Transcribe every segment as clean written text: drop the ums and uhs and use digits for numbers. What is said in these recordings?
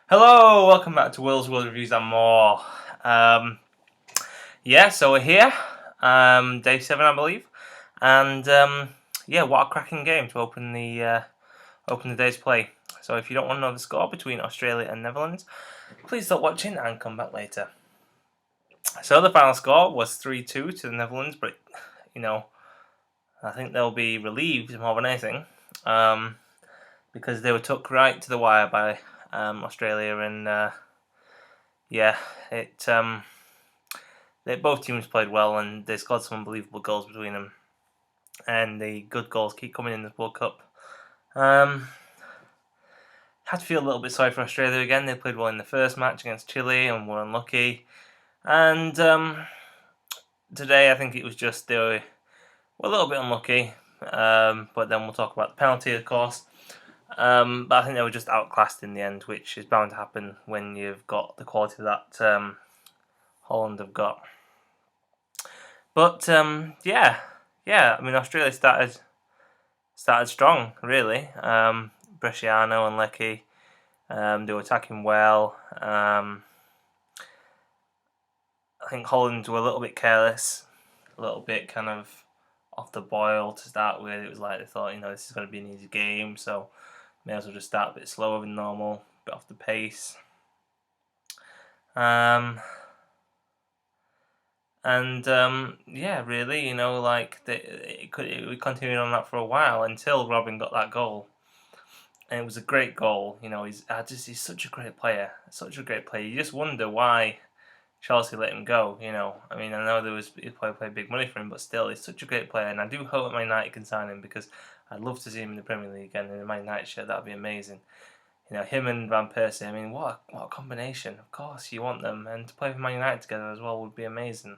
Hello, welcome back to Will's World Reviews and more. So we're here, day 7, I believe, and what a cracking game to open the day's play. So if you don't want to know the score between Australia and Netherlands, please stop watching and come back later. So the final score was 3-2 to the Netherlands, but I think they'll be relieved more than anything, because they were took right to the wire by Australia, and both teams played well, and they scored some unbelievable goals between them, and the good goals keep coming in this World Cup. Had to feel a little bit sorry for Australia again. They played well in the first match against Chile and were unlucky, and today I think it was just they were a little bit unlucky. But then we'll talk about the penalty, of course. But I think they were just outclassed in the end, which is bound to happen when you've got the quality that Holland have got. But I mean, Australia started strong, really. Bresciano and Leckie, they were attacking well. I think Holland were a little bit careless, a little bit kind of off the boil to start with. It was like they thought, this is going to be an easy game, so may as well just start a bit slower than normal, a bit off the pace. Really, it would continue on that for a while until Robin got that goal, and it was a great goal. He's such a great player, You just wonder why Chelsea let him go. I mean, I know he played big money for him, but still, he's such a great player, and I do hope Man United can sign him because I'd love to see him in the Premier League again in a Man United shirt. That'd be amazing. Him and Van Persie. I mean, what a combination! Of course, you want them, and to play for Man United together as well would be amazing.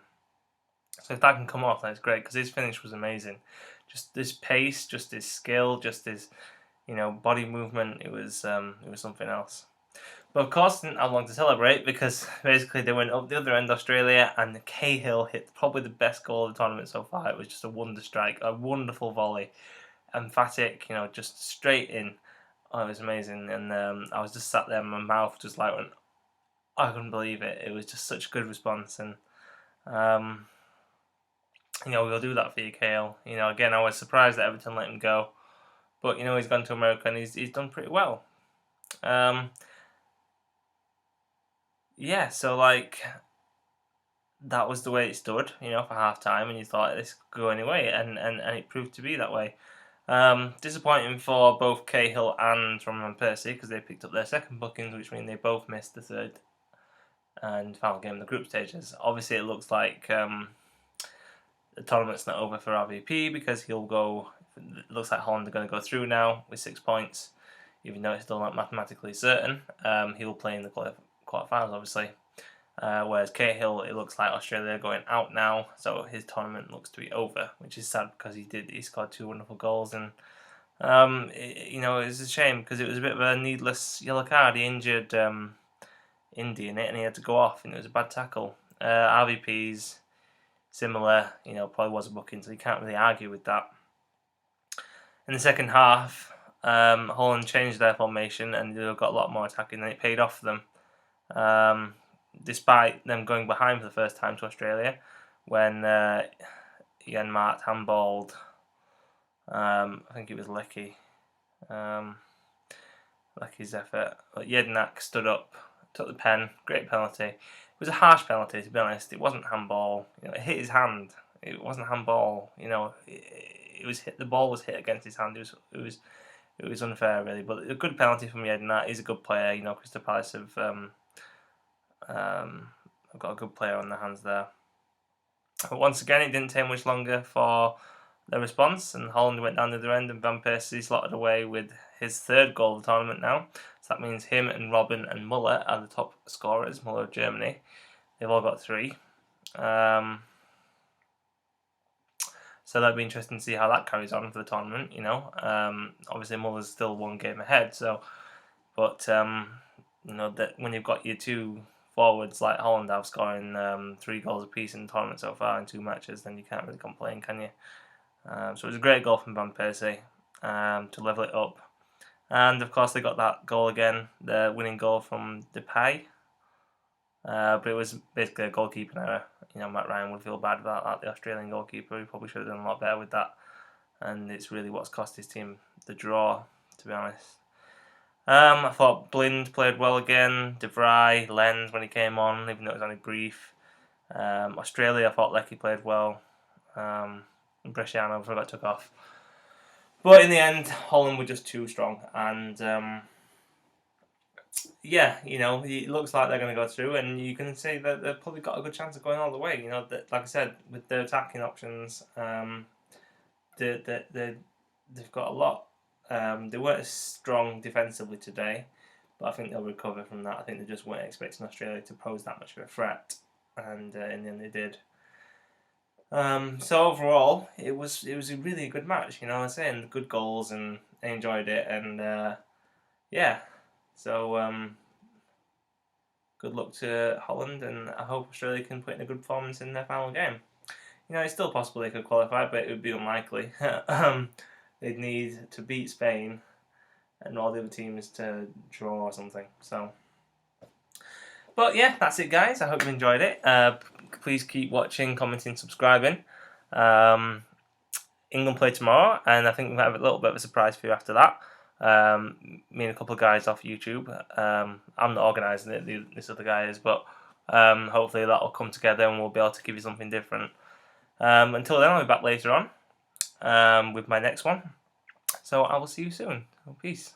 So if that can come off, that's great because his finish was amazing. Just this pace, just his skill, just his body movement. It was something else. But of course, didn't have long to celebrate because basically they went up the other end, Australia, and Cahill hit probably the best goal of the tournament so far. It was just a wonder strike, a wonderful volley, emphatic, just straight in. Oh, it was amazing, and I was just sat there, my mouth just like went. I couldn't believe it. It was just such a good response, and we'll do that for you, Cahill. Again, I was surprised that Everton let him go, but he's gone to America and he's done pretty well. So that was the way it stood, for half time, and you thought this could go anyway, and it proved to be that way. Disappointing for both Cahill and Van Persie because they picked up their second bookings, which means they both missed the third and final game of the group stages. Obviously, it looks like the tournament's not over for RVP because he'll go. It looks like Holland are going to go through now with 6 points, even though it's still not mathematically certain. He'll play in the quarterfinals, obviously. Whereas Cahill, it looks like Australia are going out now, so his tournament looks to be over, which is sad because he scored 2 wonderful goals, and it's a shame because it was a bit of a needless yellow card. He injured Indy in it, and he had to go off, and it was a bad tackle. RVP's similar, probably was a booking, so you can't really argue with that. In the second half, Holland changed their formation, and they got a lot more attacking, and it paid off for them. Despite them going behind for the first time to Australia, when Janmaat handballed, I think it was Leckie, Leckie's effort. But Jednak stood up, took the pen, great penalty. It was a harsh penalty, to be honest. It wasn't handball. It hit his hand. It wasn't handball. It was hit. The ball was hit against his hand. It was unfair, really. But a good penalty from Jednak. He's a good player. Crystal Palace I've got a good player on their hands there. But once again, it didn't take much longer for the response, and Holland went down the other end, and Van Persie slotted away with his third goal of the tournament now. So that means him and Robin and Muller are the top scorers. Muller of Germany. They've all got 3. So that'd be interesting to see how that carries on for the tournament. Obviously Muller's still 1 game ahead. But that when you've got your 2 forwards like Holland have scoring 3 goals apiece in the tournament so far in 2 matches, then you can't really complain, can you? So it was a great goal from Van Persie to level it up. And of course they got that goal again, the winning goal from Depay. But it was basically a goalkeeping error. Matt Ryan would feel bad about that, the Australian goalkeeper. He probably should have done a lot better with that. And it's really what's cost his team the draw, to be honest. I thought Blind played well again. De Vrij, Lens when he came on, even though it was only brief. Australia, I thought Leckie played well. Bresciano, before that took off. But in the end, Holland were just too strong. And it looks like they're going to go through. And you can say that they've probably got a good chance of going all the way. Like I said, with their attacking options, they've got a lot. They weren't as strong defensively today, but I think they'll recover from that. I think they just weren't expecting Australia to pose that much of a threat, and in the end they did. So overall, it was a really good match. I was saying good goals, and I enjoyed it, and So good luck to Holland, and I hope Australia can put in a good performance in their final game. It's still possible they could qualify, but it would be unlikely. They'd need to beat Spain and all the other teams to draw or something. But yeah, that's it, guys. I hope you enjoyed it. Please keep watching, commenting, subscribing. England play tomorrow, and I think we might have a little bit of a surprise for you after that. Me and a couple of guys off YouTube. I'm not organising it, this other guy is, but hopefully that will come together and we'll be able to give you something different. Until then, I'll be back later on with my next one. So I will see you soon. Peace.